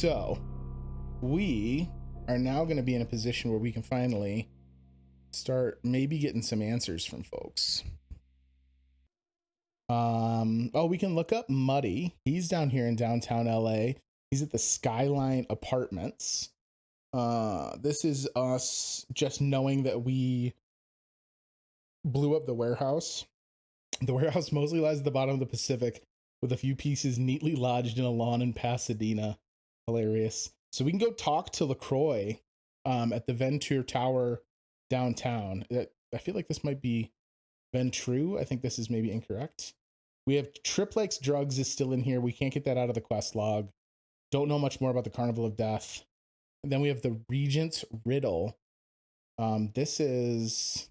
So we are now going to be in a position where we can finally start maybe getting some answers from folks. Oh, we can look up Muddy. He's down here in downtown LA. He's at the Skyline Apartments. This is us just knowing that we blew up the warehouse. The warehouse mostly lies at the bottom of the Pacific with a few pieces neatly lodged in a lawn in Pasadena. Hilarious. So we can go talk to LaCroix at the Venture Tower downtown. I feel like this might be Ventrue. I think this is maybe incorrect. We have Triplex Drugs is still in here. We can't get that out of the quest log. Don't know much more about the Carnival of Death. And then we have the Regents Riddle. This is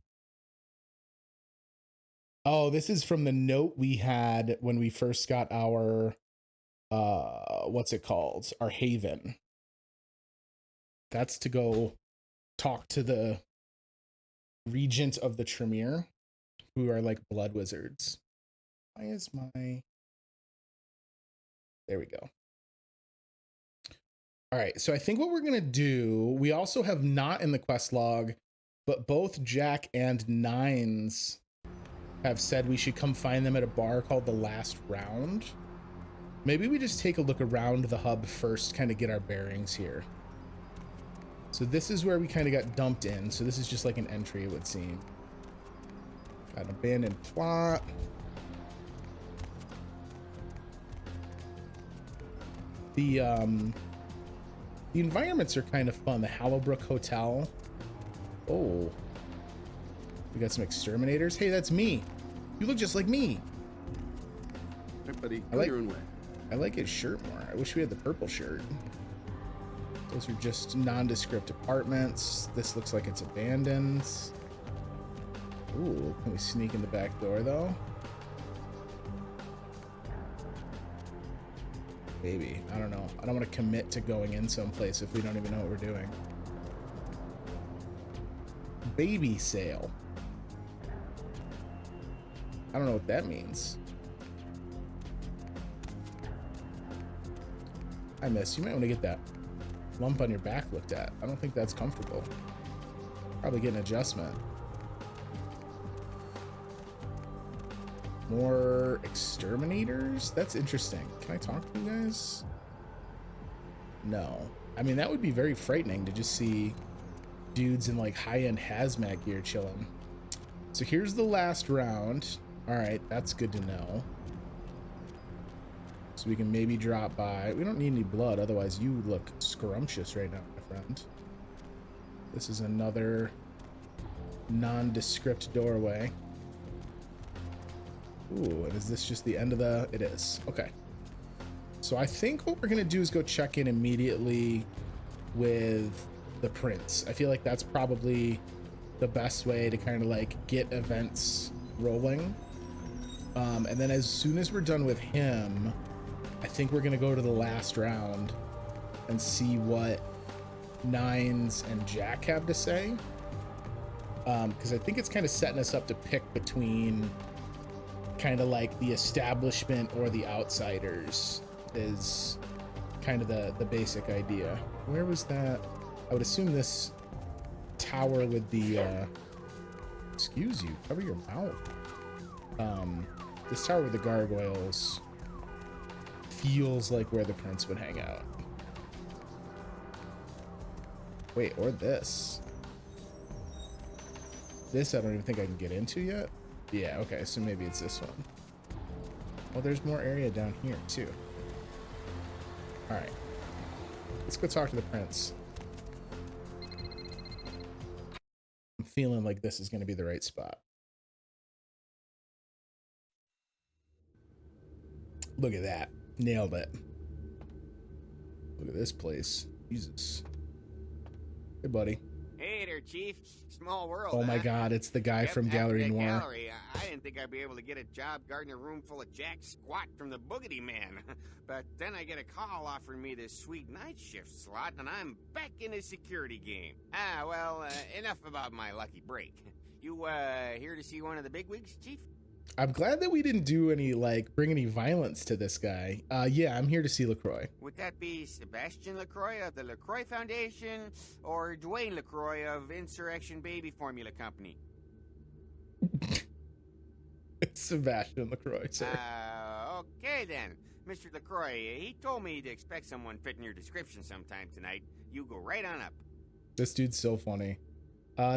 from the note we had when we first got our what's it called? Our haven. That's to go talk to the Regent of the Tremere, who are like blood wizards. Why is my... There we go. All right, so I think what we're going to do, we also have not in the quest log, but both Jack and Nines have said we should come find them at a bar called The Last Round. Maybe we just take a look around the hub first, kind of get our bearings here. So this is where we kind of got dumped in. So this is just like an entry, it would seem. Got an abandoned plot. The environments are kind of fun. The Hallowbrook Hotel. Oh. We got some exterminators. Hey, that's me. You look just like me. Hey, buddy. Go your own way. I like his shirt more. I wish we had the purple shirt. Those are just nondescript apartments. This looks like it's abandoned. Ooh, can we sneak in the back door though? Maybe. I don't know. I don't want to commit to going in someplace if we don't even know what we're doing. Baby sale. I don't know what that means. I miss. You might want to get that lump on your back looked at. I don't think that's comfortable. Probably get an adjustment. More exterminators? That's interesting. Can I talk to you guys? No. I mean, that would be very frightening to just see dudes in like high-end hazmat gear chilling. So here's the last round. All right, that's good to know. So we can maybe drop by. We don't need any blood, otherwise you look scrumptious right now, my friend. This is another nondescript doorway. Ooh, and is this just the end of the... It is. Okay. So I think what we're going to do is go check in immediately with the prince. I feel like that's probably the best way to kind of like get events rolling. And then as soon as we're done with him, I think we're going to go to the last round and see what Nines and Jack have to say. Because I think it's kind of setting us up to pick between kind of like the establishment or the outsiders is kind of the basic idea. Where was that? I would assume this tower with the excuse you, cover your mouth. This tower with the gargoyles feels like where the prince would hang out. Wait, or this I don't even think I can get into yet. Yeah, okay, so maybe it's this one. Well, there's more area down here, too. All right. Let's go talk to the prince. I'm feeling like this is going to be the right spot. Look at that. Nailed it. Look at this place. Jesus. Hey, buddy. Hey there, Chief. Small world. Oh my God, it's the guy from Gallery Noir. Gallery, I didn't think I'd be able to get a job guarding a room full of Jack Squat from the Boogity Man. But then I get a call offering me this sweet night shift slot, and I'm back in the security game. Well, enough about my lucky break. You, here to see one of the bigwigs, Chief? I'm glad that we didn't do any, like, bring any violence to this guy. Yeah, I'm here to see LaCroix. Would that be Sebastian LaCroix of the LaCroix Foundation or Dwayne LaCroix of Insurrection Baby Formula Company? It's Sebastian LaCroix, sir. Okay then. Mr. LaCroix, he told me to expect someone fitting your description sometime tonight. You go right on up. This dude's so funny.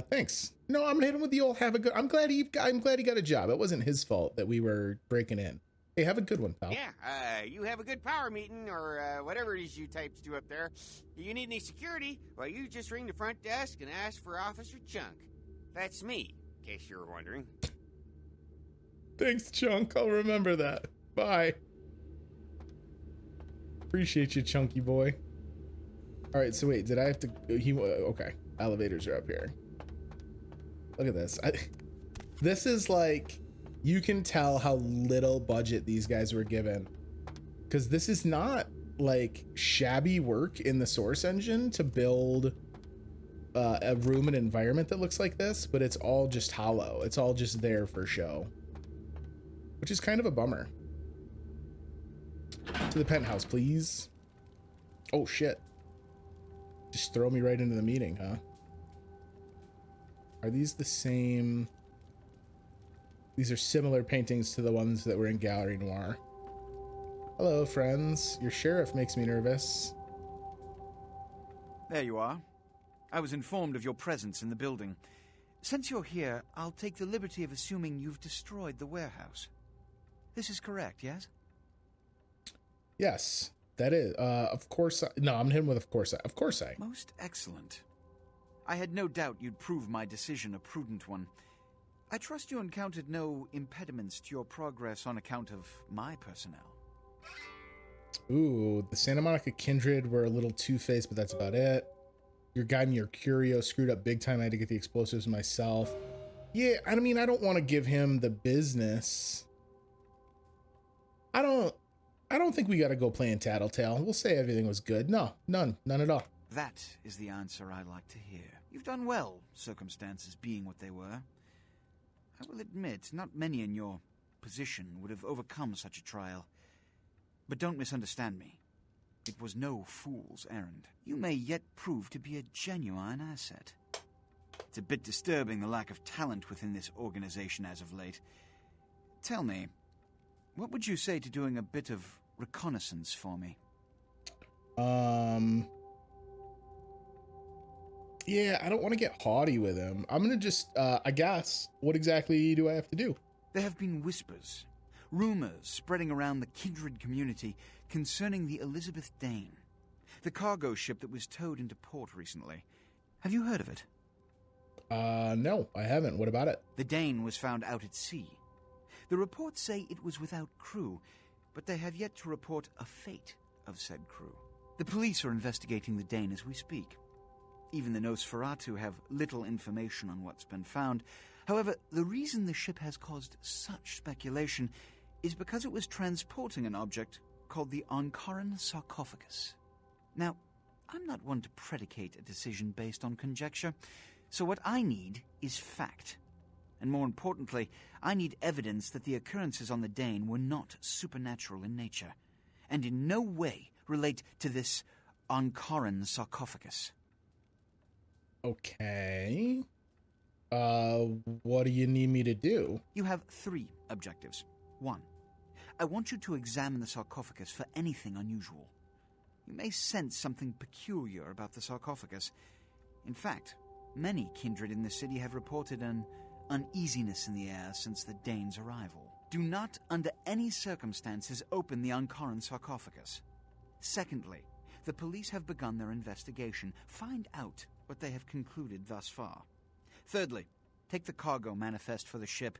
Thanks. No, I'm gonna hit him with the old have a good. I'm glad he got a job. It wasn't his fault that we were breaking in. Hey, have a good one, pal. Yeah, you have a good power meeting or whatever it is you types do up there. You need any security? Well, you just ring the front desk and ask for Officer Chunk. That's me, in case you were wondering. Thanks, Chunk. I'll remember that. Bye. Appreciate you, chunky boy. All right, so wait, did I have to? Okay, elevators are up here. Look at this. This is like, you can tell how little budget these guys were given, because this is not like shabby work in the source engine to build a room and environment that looks like this, but it's all just hollow. It's all just there for show, which is kind of a bummer. To the penthouse, please. Oh shit. Just throw me right into the meeting, huh? Are these the same? These are similar paintings to the ones that were in Gallery Noir. Hello, friends. Your sheriff makes me nervous. There you are. I was informed of your presence in the building. Since you're here, I'll take the liberty of assuming you've destroyed the warehouse. This is correct, yes? Yes, that is. Of course. No, I'm him with of course. Of course I. Most excellent. I had no doubt you'd prove my decision a prudent one. I trust you encountered no impediments to your progress on account of my personnel. Ooh, the Santa Monica kindred were a little two-faced, but that's about it. Your guy Mercurio screwed up big time. I had to get the explosives myself. Yeah, I mean, I don't want to give him the business. I don't think we got to go playing tattletale. We'll say everything was good. No, none at all. That is the answer I like to hear. You've done well, circumstances being what they were. I will admit, not many in your position would have overcome such a trial. But don't misunderstand me. It was no fool's errand. You may yet prove to be a genuine asset. It's a bit disturbing, the lack of talent within this organization as of late. Tell me, what would you say to doing a bit of reconnaissance for me? Yeah, I don't want to get haughty with him. I'm going to just, I guess, what exactly do I have to do? There have been whispers, rumors spreading around the kindred community concerning the Elizabeth Dane, the cargo ship that was towed into port recently. Have you heard of it? No, I haven't. What about it? The Dane was found out at sea. The reports say it was without crew, but they have yet to report a fate of said crew. The police are investigating the Dane as we speak. Even the Nosferatu have little information on what's been found. However, the reason the ship has caused such speculation is because it was transporting an object called the Ankaran sarcophagus. Now, I'm not one to predicate a decision based on conjecture, so what I need is fact. And more importantly, I need evidence that the occurrences on the Dane were not supernatural in nature, and in no way relate to this Ankaran sarcophagus. Okay. What do you need me to do? You have 3 objectives. 1, I want you to examine the sarcophagus for anything unusual. You may sense something peculiar about the sarcophagus. In fact, many kindred in the city have reported an uneasiness in the air since the Dane's arrival. Do not, under any circumstances, open the Ankaran sarcophagus. Secondly, the police have begun their investigation. Find out what they have concluded thus far. Thirdly, take the cargo manifest for the ship.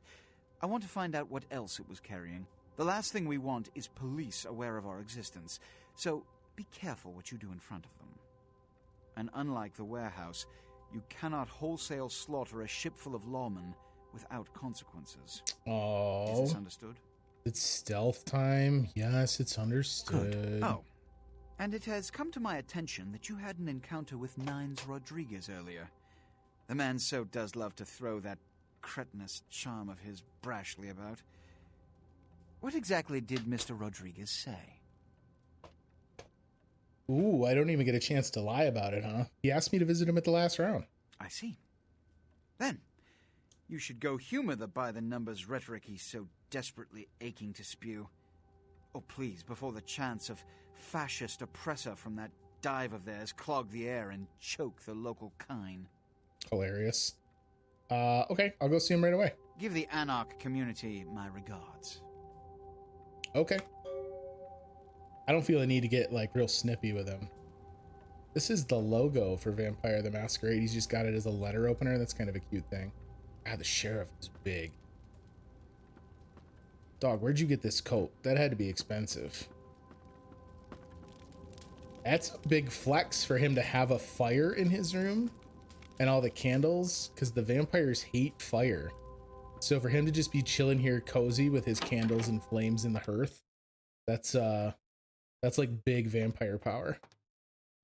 I want to find out what else it was carrying. The last thing we want is police aware of our existence, so be careful what you do in front of them. And unlike the warehouse, you cannot wholesale slaughter a ship full of lawmen without consequences. Oh. Is this understood? It's stealth time. Yes, it's understood. Good. Oh. And it has come to my attention that you had an encounter with Nines Rodriguez earlier. The man so does love to throw that cretinous charm of his brashly about. What exactly did Mr. Rodriguez say? Ooh, I don't even get a chance to lie about it, huh? He asked me to visit him at the last round. I see. Then, you should go humor the by-the-numbers rhetoric he's so desperately aching to spew. Oh, please, before the chance of fascist oppressor from that dive of theirs clog the air and choke the local kine. Hilarious. Okay, I'll go see him right away. Give the Anarch community my regards. Okay. I don't feel the need to get, like, real snippy with him. This is the logo for Vampire the Masquerade. He's just got it as a letter opener. That's kind of a cute thing. God, the sheriff is big. Dog, where'd you get this coat? That had to be expensive. That's a big flex for him to have a fire in his room and all the candles, because the vampires hate fire. So for him to just be chilling here cozy with his candles and flames in the hearth, that's like big vampire power.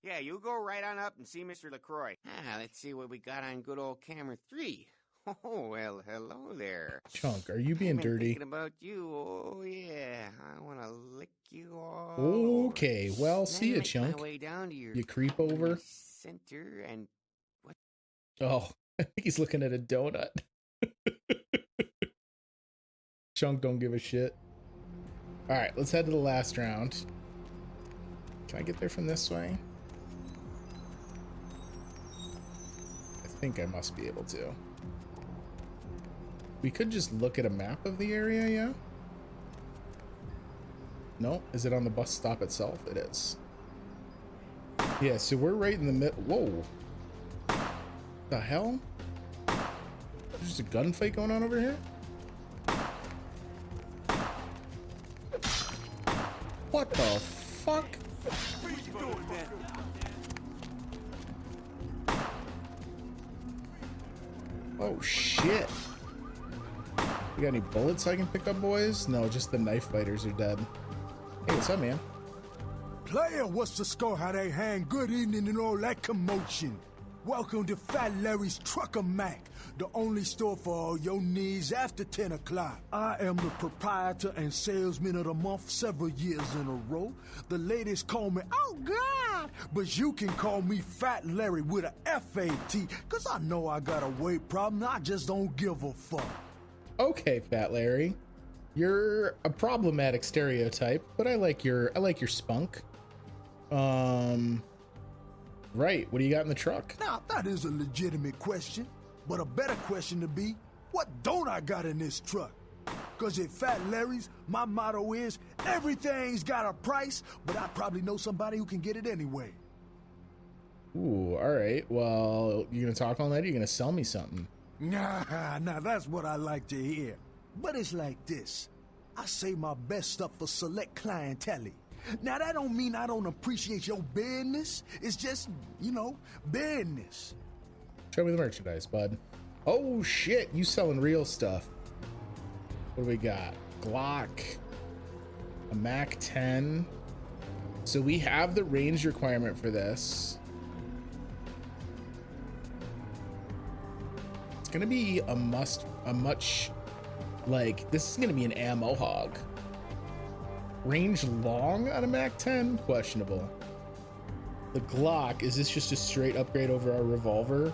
Yeah, you go right on up and see Mr. LaCroix. Let's see what we got on good old camera 3. Oh, well, hello there. Chunk, are you being dirty? Thinking about you. Oh, yeah. I want to lick you all. Okay, well, see ya, Chunk. My way down to your you creep over. center and what? Oh, I think he's looking at a donut. Chunk don't give a shit. All right, let's head to the last round. Can I get there from this way? I think I must be able to. We could just look at a map of the area, yeah? No? Is it on the bus stop itself? It is. Yeah, so we're right in the middle. Whoa. The hell? There's a gunfight going on over here? What the fuck? Oh shit. You got any bullets I can pick up, boys? No, just the knife fighters are dead. Hey, what's up, man? Player, what's the score? How they hang? Good evening and all that commotion. Welcome to Fat Larry's Trucker Mac, the only store for all your needs after 10 o'clock. I am the proprietor and salesman of the month several years in a row. The ladies call me, oh God, but you can call me Fat Larry with a F-A-T, cause I know I got a weight problem, I just don't give a fuck. Okay, Fat Larry. You're a problematic stereotype, but I like your spunk. Right, what do you got in the truck? Now, that is a legitimate question, but a better question to be, what don't I got in this truck? Cause at Fat Larry's, my motto is, everything's got a price, but I probably know somebody who can get it anyway. Ooh, all right. Well, you gonna talk all night or you gonna sell me something? Nah, that's what I like to hear. But it's like this. I save my best stuff for select clientele. Now, that don't mean I don't appreciate your business. It's just, you know, business. Show me the merchandise, bud. Oh, shit. You selling real stuff. What do we got? Glock. A Mac 10. So we have the range requirement for this. It's going to be this is going to be an ammo hog. Range long on a Mac 10? Questionable. The Glock, is this just a straight upgrade over our revolver?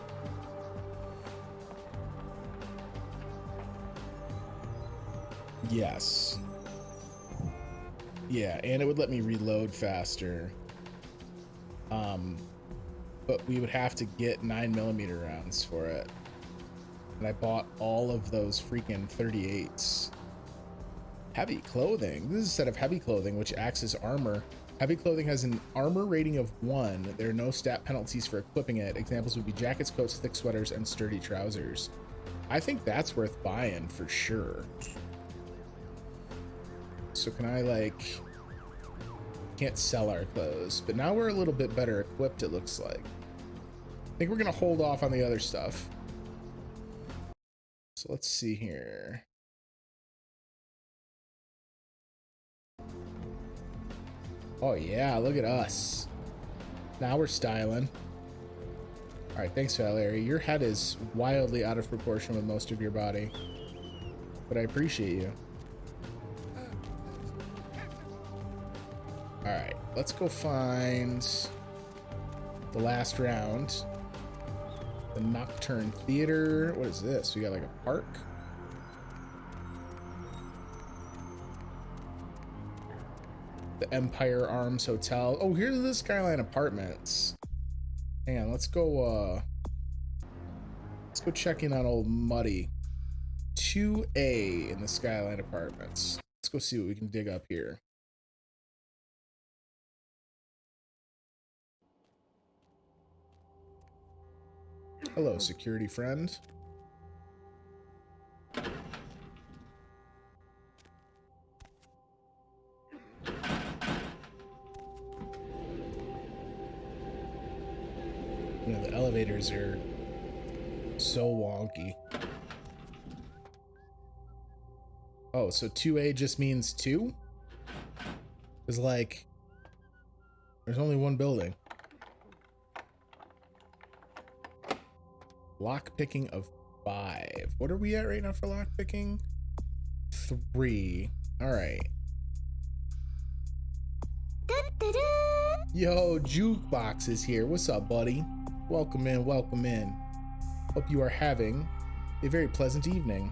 Yes. Yeah, and it would let me reload faster. But we would have to get 9mm rounds for it. And I bought all of those freaking 38s. Heavy clothing. This is a set of heavy clothing which acts as armor. Heavy clothing has an armor rating of 1. There are no stat penalties for equipping it. Examples would be jackets, coats, thick sweaters, and sturdy trousers. I think that's worth buying for sure. So can I can't sell our clothes, but now we're a little bit better equipped, it looks like. I think we're gonna hold off on the other stuff. So let's see here. Oh yeah, look at us. Now we're styling. All right, thanks, Larry. Your head is wildly out of proportion with most of your body, but I appreciate you. All right, let's go find the last round. The Nocturne Theater. What is this? We got like a park. The Empire Arms Hotel. Oh, here's the Skyline Apartments. Hang on, let's go check in on old Muddy. 2A in the Skyline Apartments. Let's go see what we can dig up here. Hello, security friend. You know, the elevators are so wonky. Oh, so 2A just means 2? Because, like, there's only one building. Lock picking of 5. What are we at right now for lock picking? 3. All right. Yo, Jukebox is here. What's up, buddy? Welcome in, welcome in. Hope you are having a very pleasant evening.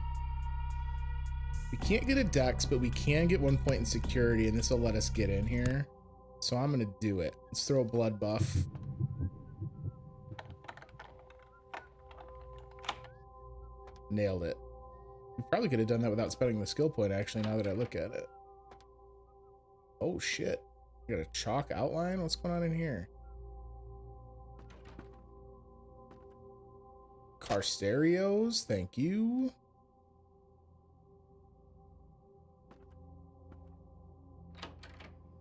We can't get a dex, but we can get 1 point in security, and this will let us get in here. So I'm gonna do it. Let's throw a blood buff. Nailed it. We probably could have done that without spending the skill point, actually, now that I look at it. Oh, shit. We got a chalk outline? What's going on in here? Car stereos, thank you.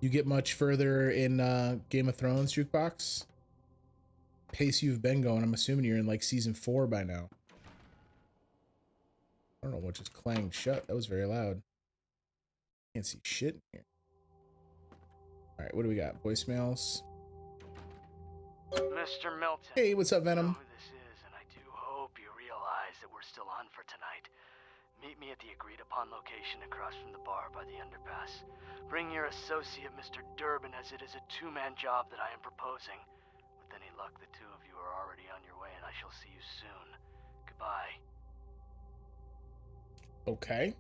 You get much further in Game of Thrones, Jukebox? Pace you've been going, I'm assuming you're in like season 4 by now. I don't know what just clanged shut. That was very loud. Can't see shit in here. All right, what do we got? Voicemails. Mr. Milton. Hey, what's up, Venom? I know who this is, and I do hope you realize that we're still on for tonight. Meet me at the agreed-upon location across from the bar by the underpass. Bring your associate, Mr. Durbin, as it is a two-man job that I am proposing. With any luck, the two of you are already on your way, and I shall see you soon. Goodbye. Okay.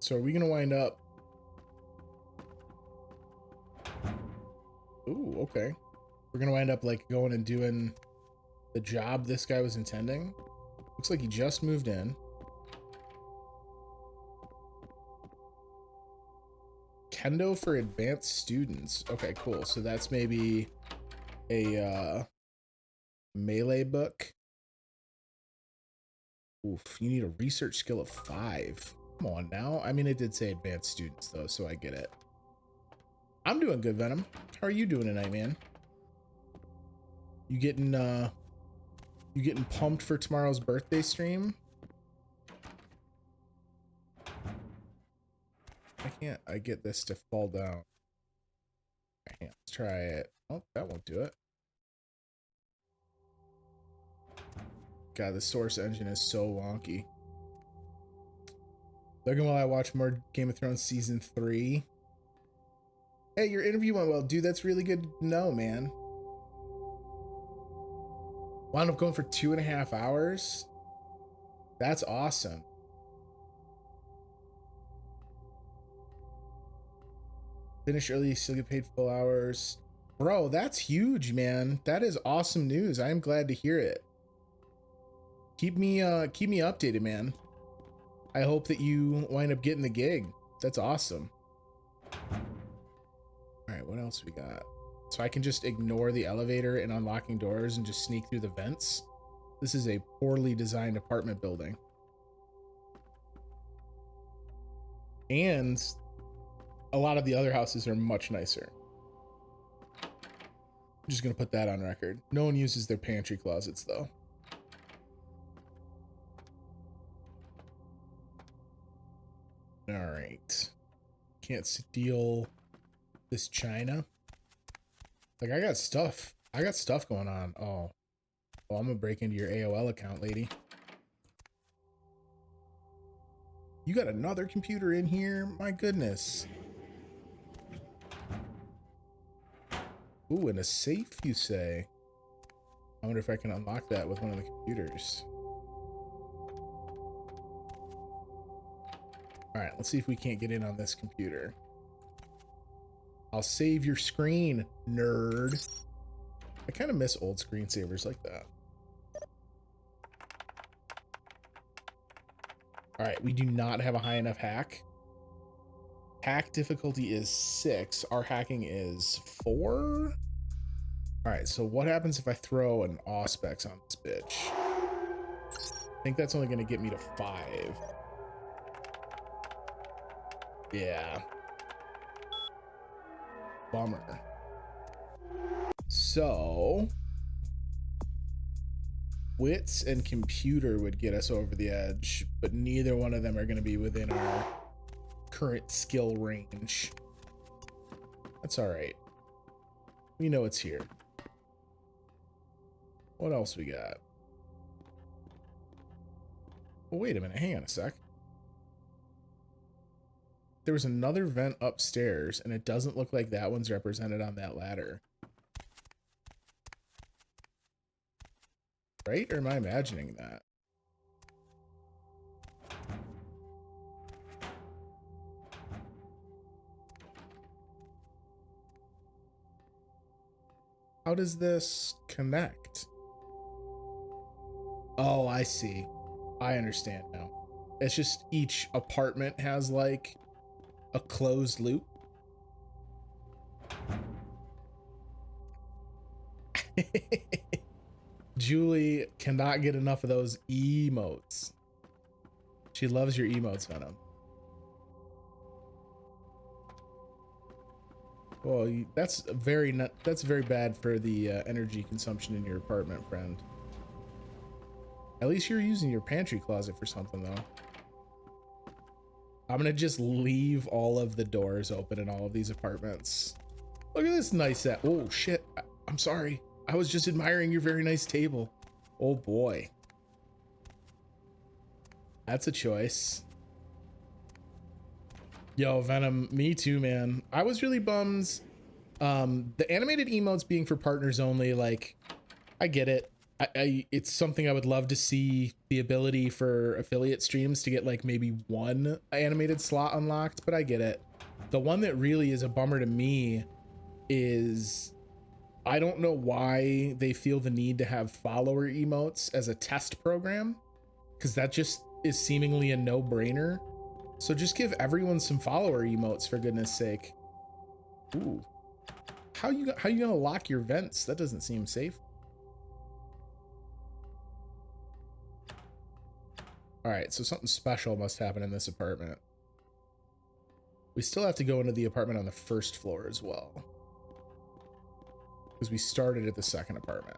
So are we gonna wind up? Ooh, okay. We're gonna wind up like going and doing the job this guy was intending. Looks like he just moved in. Kendo for advanced students. Okay, cool. So that's maybe a melee book. Oof, you need a research skill of 5. Come on now. I mean, it did say advanced students though, so I get it. I'm doing good, Venom. How are you doing tonight, man? You getting pumped for tomorrow's birthday stream? I get this to fall down. Okay, let's try it. Oh, that won't do it. God, the source engine is so wonky. Looking while I watch more Game of Thrones season 3. Hey, your interview went well, dude. That's really good to know, man. Wound up going for 2.5 hours. That's awesome. Finish early, still get paid full hours. Bro, that's huge, man. That is awesome news. I am glad to hear it. Keep me updated, man. I hope that you wind up getting the gig. That's awesome. All right, what else we got? So I can just ignore the elevator and unlocking doors and just sneak through the vents. This is a poorly designed apartment building. And a lot of the other houses are much nicer. I'm just gonna put that on record. No one uses their pantry closets though. All right. Can't steal this china. Like I got stuff going on. Oh, I'm gonna break into your AOL account, lady. You got another computer in here? My goodness. Ooh, and a safe, you say? I wonder if I can unlock that with one of the computers. All right, let's see if we can't get in on this computer. I'll save your screen, nerd. I kind of miss old screensavers like that. All right, we do not have a high enough hack. Hack difficulty is 6. Our hacking is 4. All right, so what happens if I throw an Auspex on this bitch? I think that's only going to get me to 5. Yeah. Bummer. So wits and computer would get us over the edge, but neither one of them are going to be within our current skill range. That's all right. We know it's here. What else we got? Oh, wait a minute. Hang on a sec. There was another vent upstairs, and it doesn't look like that one's represented on that ladder. Right? Or am I imagining that? How does this connect? Oh, I see. I understand now. It's just each apartment has like a closed loop. Julie cannot get enough of those emotes. She loves your emotes, Venom. Well, that's very bad for the energy consumption in your apartment, friend. At least you're using your pantry closet for something, though. I'm gonna just leave all of the doors open in all of these apartments. Look at this nice set. Oh shit! I'm sorry. I was just admiring your very nice table. Oh boy. That's a choice. Yo, Venom, me too, man. I was really bummed. The animated emotes being for partners only, like, I get it. It's something I would love to see, the ability for affiliate streams to get like maybe one animated slot unlocked, but I get it. The one that really is a bummer to me is I don't know why they feel the need to have follower emotes as a test program, because that just is seemingly a no-brainer. So just give everyone some follower emotes, for goodness sake. Ooh. How you gonna lock your vents? That doesn't seem safe. All right, so something special must happen in this apartment. We still have to go into the apartment on the first floor as well, because we started at the second apartment.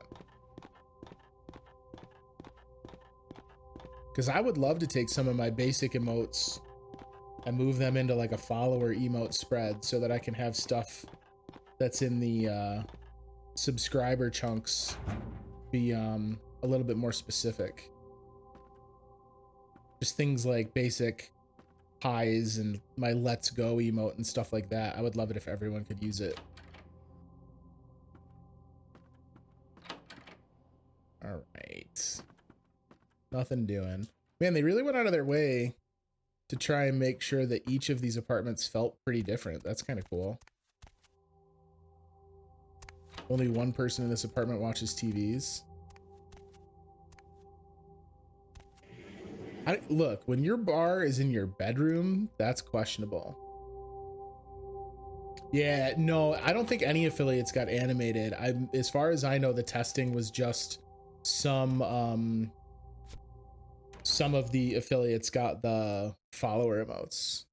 Because I would love to take some of my basic emotes and move them into like a follower emote spread so that I can have stuff that's in the subscriber chunks be a little bit more specific. Just things like basic highs and my let's go emote and stuff like that. I would love it if everyone could use it. All right. Nothing doing. Man, they really went out of their way to try and make sure that each of these apartments felt pretty different. That's kind of cool. Only one person in this apartment watches TVs. Look, when your bar is in your bedroom, that's questionable. Yeah, no, I don't think any affiliates got animated. As far as I know, the testing was just some of the affiliates got the follower emotes.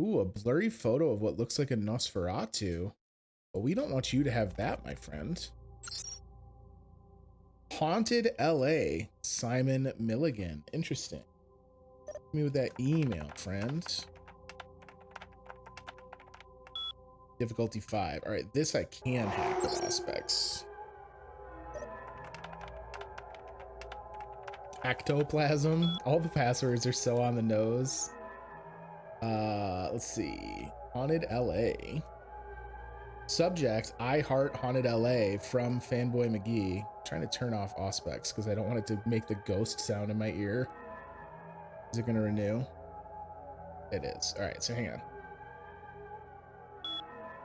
Ooh, a blurry photo of what looks like a Nosferatu. But we don't want you to have that, my friend. Haunted LA, Simon Milligan. Interesting. Hit me with that email, friend. Difficulty 5. All right, this I can hack with Auspex. Ectoplasm. All the passwords are so on the nose. Let's see. Haunted LA. Subject, I heart Haunted LA from Fanboy McGee. I'm trying to turn off Auspex because I don't want it to make the ghost sound in my ear. Is it gonna renew? It is. All right, so hang on.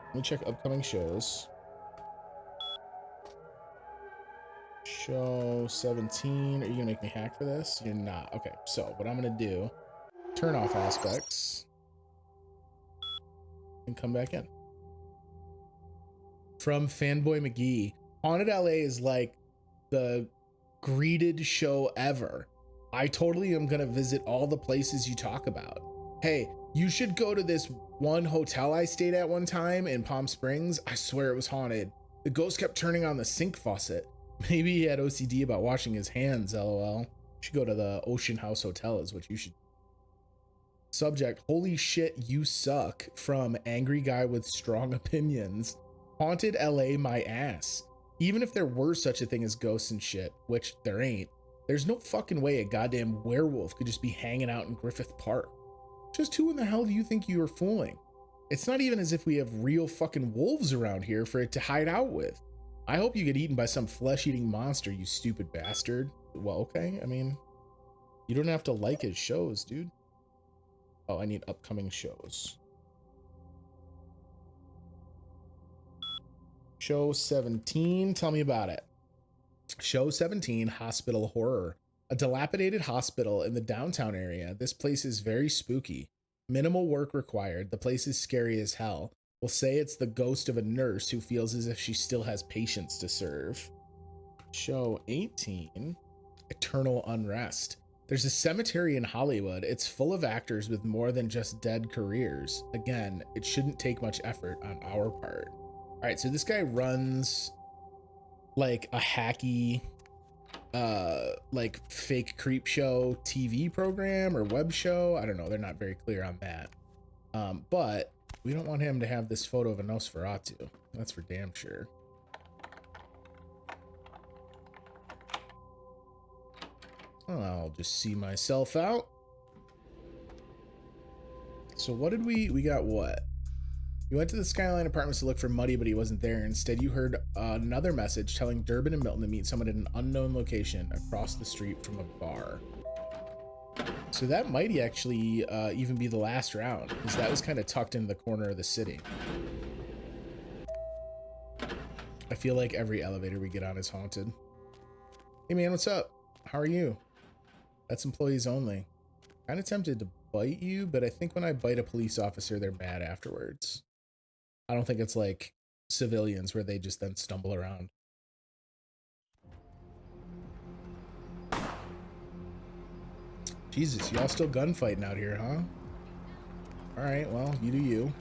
Let me check upcoming shows. Show 17. Are you gonna make me hack for this? You're not. Okay, so what I'm gonna do, turn off Auspex and come back in. From Fanboy McGee. Haunted LA is like the greeted show ever. I totally am gonna visit all the places you talk about. Hey, you should go to this one hotel I stayed at one time in Palm Springs. I swear it was haunted. The ghost kept turning on the sink faucet. Maybe he had OCD about washing his hands, lol. You should go to the Ocean House Hotel is what you should. Subject, holy shit, you suck. From Angry Guy with Strong Opinions. Haunted LA my ass. Even if there were such a thing as ghosts and shit, which there ain't, there's no fucking way a goddamn werewolf could just be hanging out in Griffith Park. Just who in the hell do you think you are fooling? It's not even as if we have real fucking wolves around here for it to hide out with. I hope you get eaten by some flesh-eating monster, you stupid bastard. Well, okay, I mean, you don't have to like his shows, dude. Oh, I need upcoming shows. Show 17, tell me about it. Show 17, Hospital Horror. A dilapidated hospital in the downtown area. This place is very spooky. Minimal work required. The place is scary as hell. We'll say it's the ghost of a nurse who feels as if she still has patients to serve. Show 18, Eternal Unrest. There's a cemetery in Hollywood. It's full of actors with more than just dead careers. Again, it shouldn't take much effort on our part. All right, so this guy runs like a hacky, like fake creep show TV program or web show. I don't know. They're not very clear on that. But we don't want him to have this photo of a Nosferatu. That's for damn sure. I'll just see myself out. So what did we got what? You went to the Skyline Apartments to look for Muddy, but he wasn't there. Instead, you heard another message telling Durbin and Milton to meet someone at an unknown location across the street from a bar. So that might actually even be the last round, because that was kind of tucked in the corner of the city. I feel like every elevator we get on is haunted. Hey man, what's up? How are you? That's employees only. Kind of tempted to bite you, but I think when I bite a police officer, they're mad afterwards. I don't think it's like civilians where they just then stumble around. Jesus, y'all still gunfighting out here, huh? All right, well, you do you.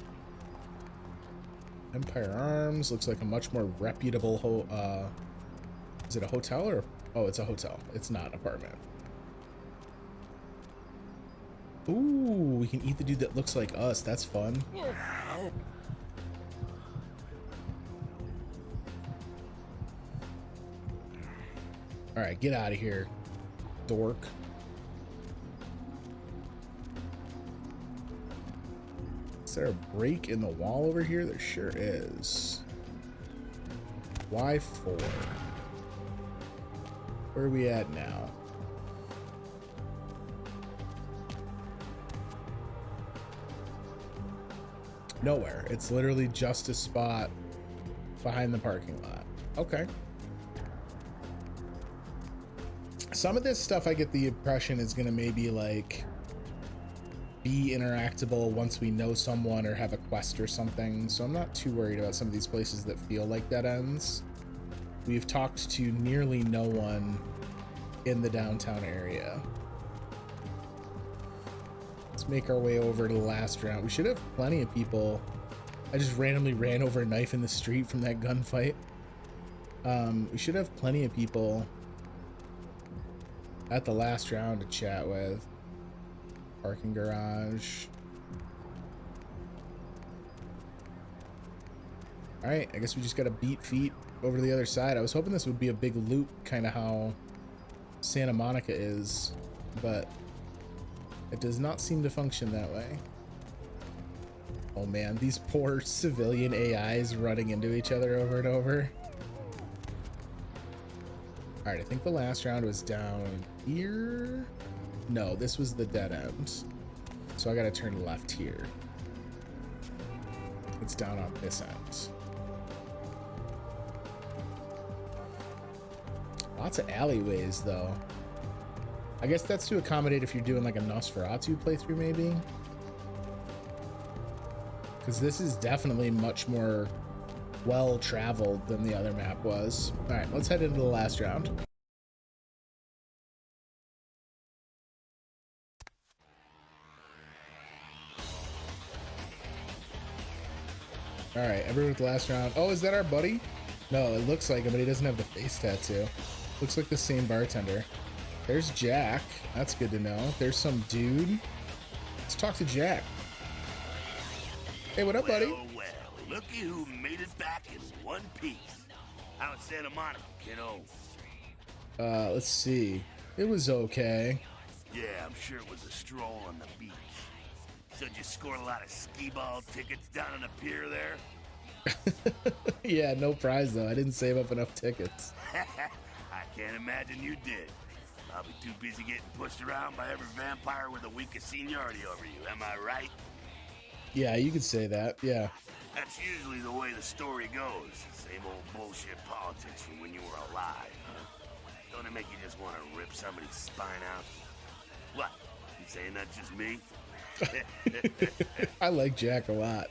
Empire Arms looks like a much more reputable is it a hotel or? Oh, it's a hotel. It's not an apartment. Ooh, we can eat the dude that looks like us. That's fun. All right, get out of here, dork. Is there a break in the wall over here? There sure is. Y4. Where are we at now? Nowhere. It's literally just a spot behind the parking lot. Okay. Some of this stuff I get the impression is going to maybe like be interactable once we know someone or have a quest or something. So I'm not too worried about some of these places that feel like dead ends. We've talked to nearly no one in the downtown area. Let's make our way over to the last round. We should have plenty of people. I just randomly ran over a knife in the street from that gunfight. We should have plenty of people at the last round to chat with. Parking garage. All right, I guess we just gotta beat feet over to the other side. I was hoping this would be a big loop, kind of how Santa Monica is, but it does not seem to function that way. Oh man, these poor civilian AIs running into each other over and over. All right, I think the last round was down here. No, this was the dead end. So I gotta turn left here. It's down on this end. Lots of alleyways though. I guess that's to accommodate if you're doing like a Nosferatu playthrough maybe. Because this is definitely much more well-traveled than the other map was. All right, let's head into the last round. All right, everyone at the last round. Oh, is that our buddy? No, it looks like him, but he doesn't have the face tattoo. Looks like the same bartender. There's Jack. That's good to know. There's some dude. Let's talk to Jack. Hey, what up, buddy? Well, looky who made it back in one piece. How's Santa Monica, kiddo? Let's see. It was okay. Yeah, I'm sure it was a stroll on the beach. So did you score a lot of skee-ball tickets down on the pier there? Yeah, no prize though. I didn't save up enough tickets. I can't imagine you did. Probably too busy getting pushed around by every vampire with a week of seniority over you, am I right? Yeah, you could say that, yeah. That's usually the way the story goes. Same old bullshit politics from when you were alive, huh? Don't it make you just want to rip somebody's spine out? What? You saying that's just me? I like Jack a lot.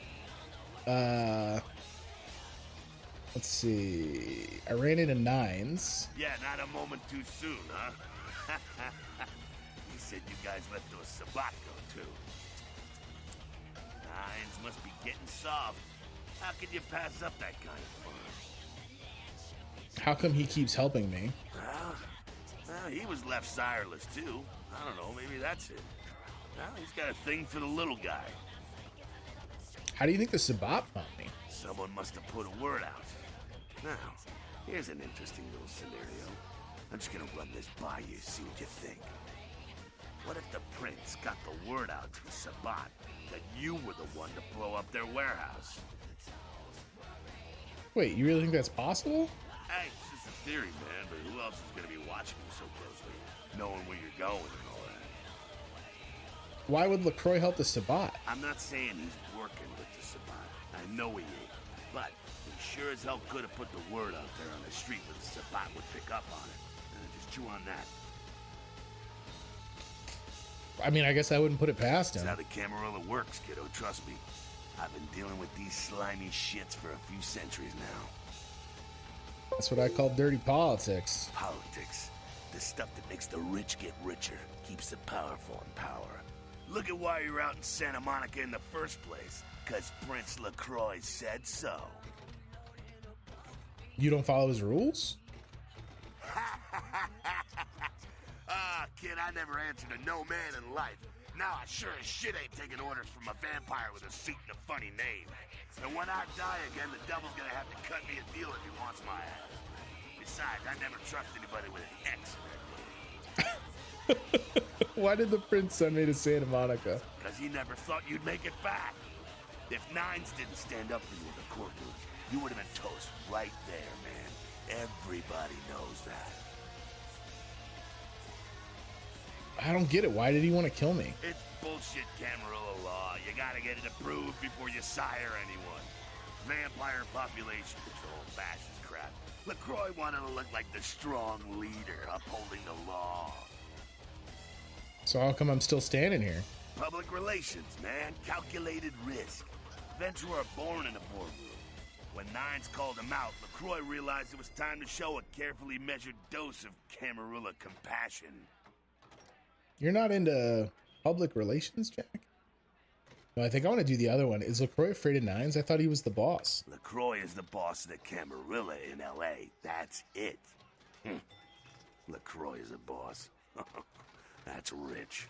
Let's see. I ran into nines. Yeah, not a moment too soon, huh? You said you guys let those Sabat go, too. Nines must be getting soft. How could you pass up that kind of fun? How come he keeps helping me? Well, he was left sireless, too. I don't know, maybe that's it. Well, he's got a thing for the little guy. How do you think the Sabat found me? Someone must have put a word out. Now, here's an interesting little scenario. I'm just gonna run this by you, see what you think. What if the prince got the word out to the Sabat that you were the one to blow up their warehouse? Wait, you really think that's possible? Hey, it's just a theory, man, but who else is gonna be watching you so closely, knowing where you're going and all that? Why would LaCroix help the Sabat? I'm not saying he's working with the Sabat. I know he ain't. But he sure as hell could have put the word out there on the street where the Sabat would pick up on it. And just chew on that. I mean, I guess I wouldn't put it past him. That's how the Camarilla works, kiddo, trust me. I've been dealing with these slimy shits for a few centuries now. That's what I call dirty politics. Politics. The stuff that makes the rich get richer, keeps the powerful in power. Look at why you're out in Santa Monica in the first place. Because Prince LaCroix said so. You don't follow his rules? Kid, I never answered to no man in life. Now I sure as shit ain't taking orders from a vampire with a suit and a funny name. And when I die again, the devil's gonna have to cut me a deal if he wants my ass. Besides, I never trust anybody with an X in their name. Why did the prince send me to Santa Monica? Because he never thought you'd make it back. If Nines didn't stand up for you in the courtroom, you would have been toast right there, man. Everybody knows that. I don't get it. Why did he want to kill me? It's bullshit Camarilla law. You gotta get it approved before you sire anyone. Vampire population control, fascist crap. LaCroix wanted to look like the strong leader upholding the law. So how come I'm still standing here? Public relations, man. Calculated risk. Events were born in a boardroom. When Nines called him out, LaCroix realized it was time to show a carefully measured dose of Camarilla compassion. You're not into public relations, Jack? No, I think I want to do the other one. Is LaCroix afraid of Nines? I thought he was the boss. LaCroix is the boss of the Camarilla in L.A. That's it. LaCroix is a boss. That's rich.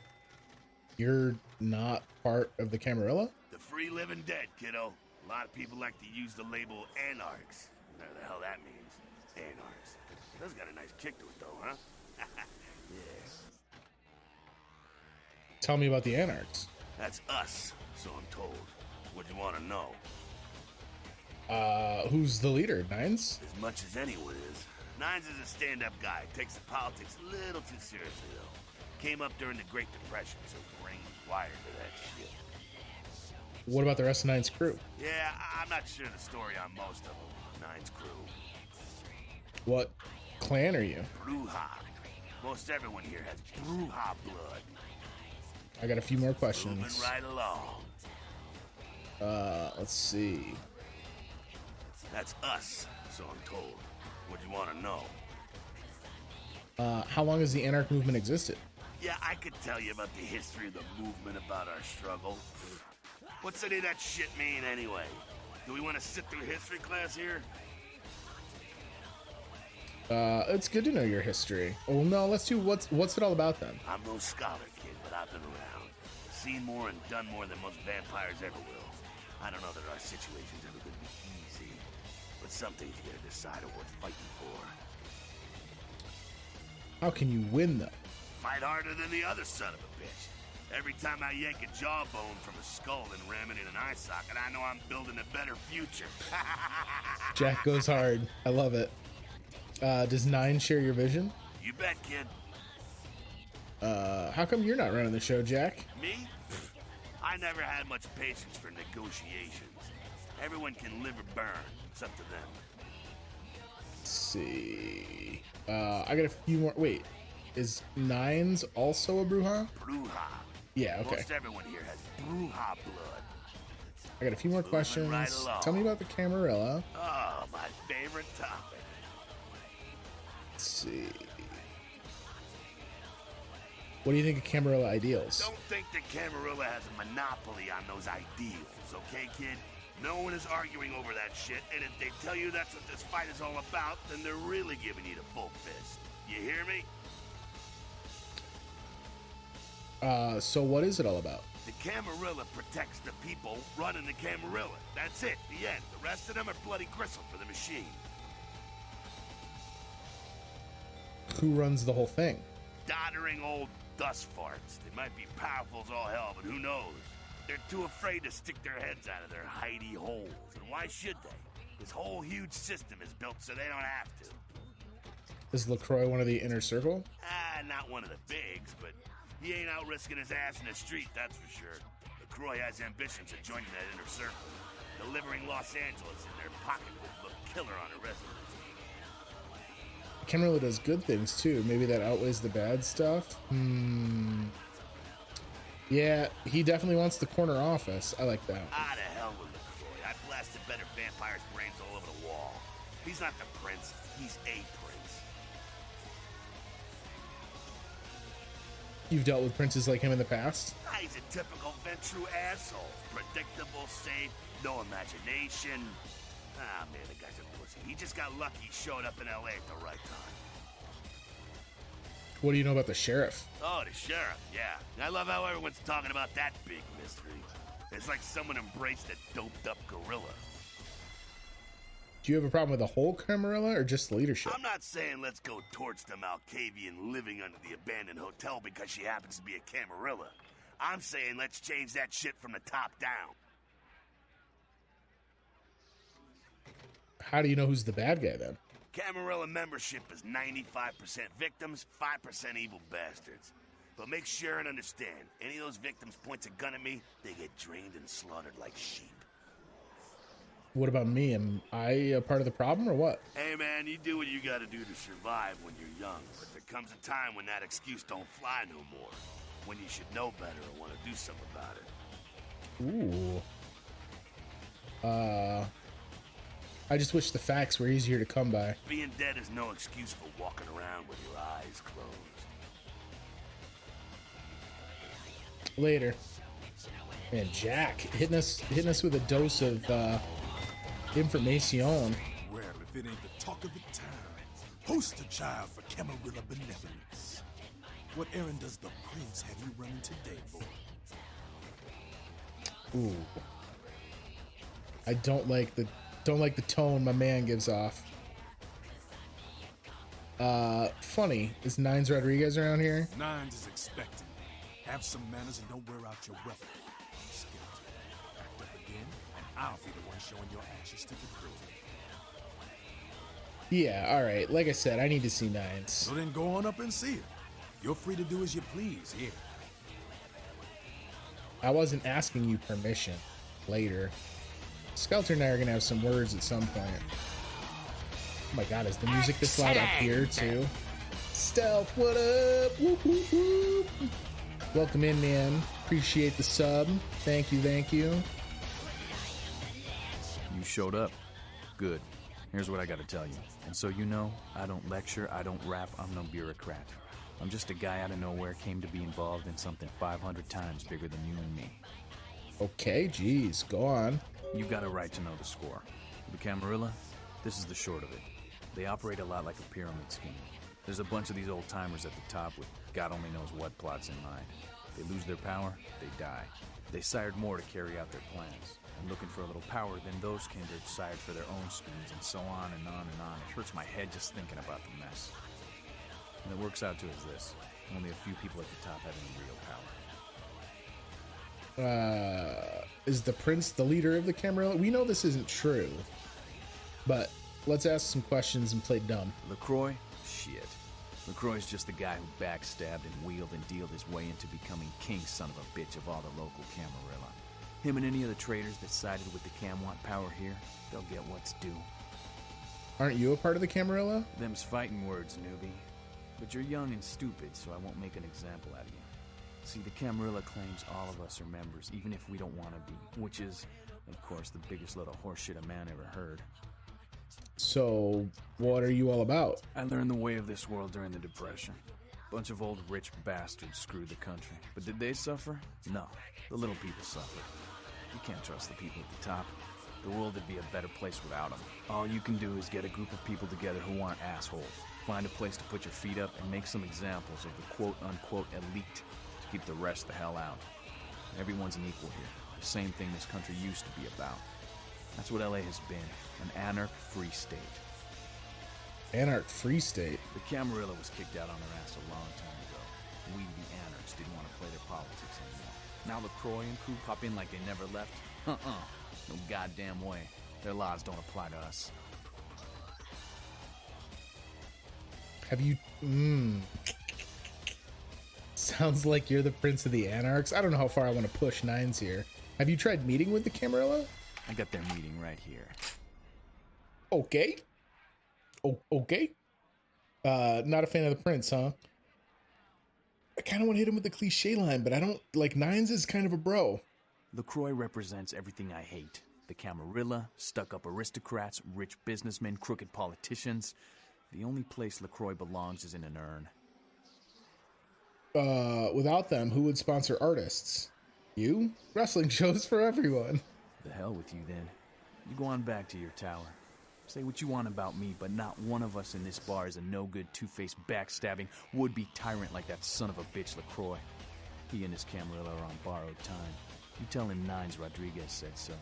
You're not part of the Camarilla? The free living dead, kiddo. A lot of people like to use the label anarchs. Whatever the hell that means. Anarchs. It does got a nice kick to it, though, huh? Yeah. Tell me about the Anarchs. That's us, so I'm told. What do you want to know? Who's the leader? Nines? As much as anyone is. Nines is a stand-up guy. Takes the politics a little too seriously, though. Came up during the Great Depression, so brain's wired to that shit. What about the rest of Nines' crew? Yeah, I'm not sure the story on most of them. Nines' crew. What clan are you? Bruja. Most everyone here has Bruja blood. I got a few more questions. Moving right along. Let's see. That's us, so I'm told. What do you want to know? How long has the Anarch movement existed? Yeah, I could tell you about the history of the movement, about our struggle. What's any of that shit mean, anyway? Do we want to sit through history class here? It's good to know your history. Oh no, let's do what's it all about then? I'm no scholar, kid, but I've been around. Seen more and done more than most vampires ever will. I don't know that our situation's ever gonna be easy, but some things you gotta decide are worth fighting for. How can you win though? Fight harder than the other son of a bitch. Every time I yank a jawbone from a skull and ram it in an eye socket, I know I'm building a better future. Jack goes hard. I love it. Does Nine share your vision? You bet, kid. How come you're not running the show, Jack? Me? I never had much patience for negotiations. Everyone can live or burn. It's up to them. Let's see. I got a few more. Wait, is Nines also a Bruja? Bruja. Yeah, okay. Most everyone here has Bruja blood. I got a few more questions. right along. Tell me about the Camarilla. Oh, my favorite topic. Let's see. What do you think of Camarilla ideals? Don't think that Camarilla has a monopoly on those ideals, okay, kid? No one is arguing over that shit, and if they tell you that's what this fight is all about, then they're really giving you the full fist. You hear me? So what is it all about? The Camarilla protects the people running the Camarilla. That's it, the end. The rest of them are bloody gristle for the machine. Who runs the whole thing? Doddering old dust farts. They might be powerful as all hell, but who knows? They're too afraid to stick their heads out of their hidey holes. And why should they? This whole huge system is built so they don't have to. Is LaCroix one of the inner circle? Not one of the bigs, but he ain't out risking his ass in the street, that's for sure. LaCroix has ambitions of joining that inner circle. Delivering Los Angeles in their pocket would look killer on a resume. Camarilla does good things too. Maybe that outweighs the bad stuff. Yeah, he definitely wants the corner office. I like that. Ah, to hell with LaCroix. I blasted better vampires' brains all over the wall. He's not the prince. He's a prince. You've dealt with princes like him in the past? He's a typical Ventru asshole. Predictable, safe, no imagination. Ah, man, the guy's a pussy. He just got lucky he showed up in L.A. at the right time. What do you know about the sheriff? Oh, the sheriff, yeah. I love how everyone's talking about that big mystery. It's like someone embraced a doped-up gorilla. Do you have a problem with the whole Camarilla or just the leadership? I'm not saying let's go torch the Malkavian living under the abandoned hotel because she happens to be a Camarilla. I'm saying let's change that shit from the top down. How do you know who's the bad guy then? Camarilla membership is 95% victims, 5% evil bastards. But make sure and understand, any of those victims points a gun at me, they get drained and slaughtered like sheep. What about me? Am I a part of the problem or what? Hey man, you do what you gotta do to survive when you're young, but there comes a time when that excuse don't fly no more. When you should know better and want to do something about it. Ooh. I just wish the facts were easier to come by. Being dead is no excuse for walking around with your eyes closed. Later. Man, Jack hitting us with a dose of information. Well, if it ain't the talk of the town, poster child for Camarilla benevolence. What errand does the prince have you running today, boy? Ooh. I don't like the tone my man gives off. Funny, is Nines Rodriguez around here? Nines is expecting. Have some manners and don't wear out your weapon. Skeleton. Act up again, I'll be the one showing your ashes to the crew. Yeah, all right. Like I said, I need to see Nines. So then go on up and see her. You're free to do as you please here. I wasn't asking you permission. Later. Skelter and I are going to have some words at some point. Oh my god, is the music this loud up here too? Stealth, what up? Whoop, whoop, whoop. Welcome in, man. Appreciate the sub. Thank you, thank you. You showed up. Good. Here's what I gotta tell you. And so you know, I don't lecture, I don't rap, I'm no bureaucrat. I'm just a guy out of nowhere came to be involved in something 500 times bigger than you and me. Okay, geez, go on. You got a right to know the score. The Camarilla, this is the short of it. They operate a lot like a pyramid scheme. There's a bunch of these old-timers at the top with God only knows what plots in mind. They lose their power, they die. They sired more to carry out their plans. And looking for a little power, then those kindred sired for their own schemes, and so on and on and on. It hurts my head just thinking about the mess. And it works out to is this. Only a few people at the top have any real power. Is the prince the leader of the Camarilla? We know this isn't true, but let's ask some questions and play dumb. LaCroix? Shit. LaCroix's just the guy who backstabbed and wheeled and dealed his way into becoming king son of a bitch of all the local Camarilla. Him and any of the traitors that sided with the Cam want power here, they'll get what's due. Aren't you a part of the Camarilla? Them's fighting words, newbie. But you're young and stupid, so I won't make an example out of you. See, the Camarilla claims all of us are members, even if we don't want to be, which is, of course, the biggest load of horseshit a man ever heard. So, what are you all about? I learned the way of this world during the Depression. Bunch of old rich bastards screwed the country. But did they suffer? No. The little people suffered. You can't trust the people at the top. The world would be a better place without them. All you can do is get a group of people together who aren't assholes. Find a place to put your feet up and make some examples of the quote-unquote elite to keep the rest the hell out. Everyone's an equal here. The same thing this country used to be about. That's what LA has been. An anarch-free state. Anarch-free state? The Camarilla was kicked out on their ass a long time ago. We, the anarchs, didn't want to play their politics anymore. Now LaCroix and crew pop in like they never left? No goddamn way. Their laws don't apply to us. Have you... Sounds like you're the prince of the anarchs. I don't know how far I want to push Nines here. Have you tried meeting with the Camarilla? I got their meeting right here. Okay. Oh, okay. Not a fan of the prince, huh? I kind of want to hit him with the cliche line, but I don't... Like, Nines is kind of a bro. LaCroix represents everything I hate. The Camarilla, stuck-up aristocrats, rich businessmen, crooked politicians. The only place LaCroix belongs is in an urn. Without them, who would sponsor artists? You? Wrestling shows for everyone. The hell with you, then. You go on back to your tower. Say what you want about me, but not one of us in this bar is a no-good, two-faced, backstabbing, would-be tyrant like that son of a bitch LaCroix. He and his Camarilla are on borrowed time. You tell him Nines Rodriguez said so.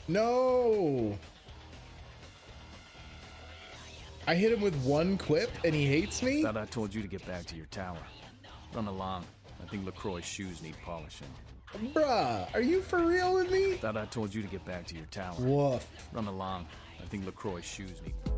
No! I hit him with one quip and he hates me? Thought I told you to get back to your tower. Run along. I think LaCroix's shoes need polishing. Bruh, are you for real with me? Thought I told you to get back to your tower. Woof. Run along. I think LaCroix's shoes need polishing.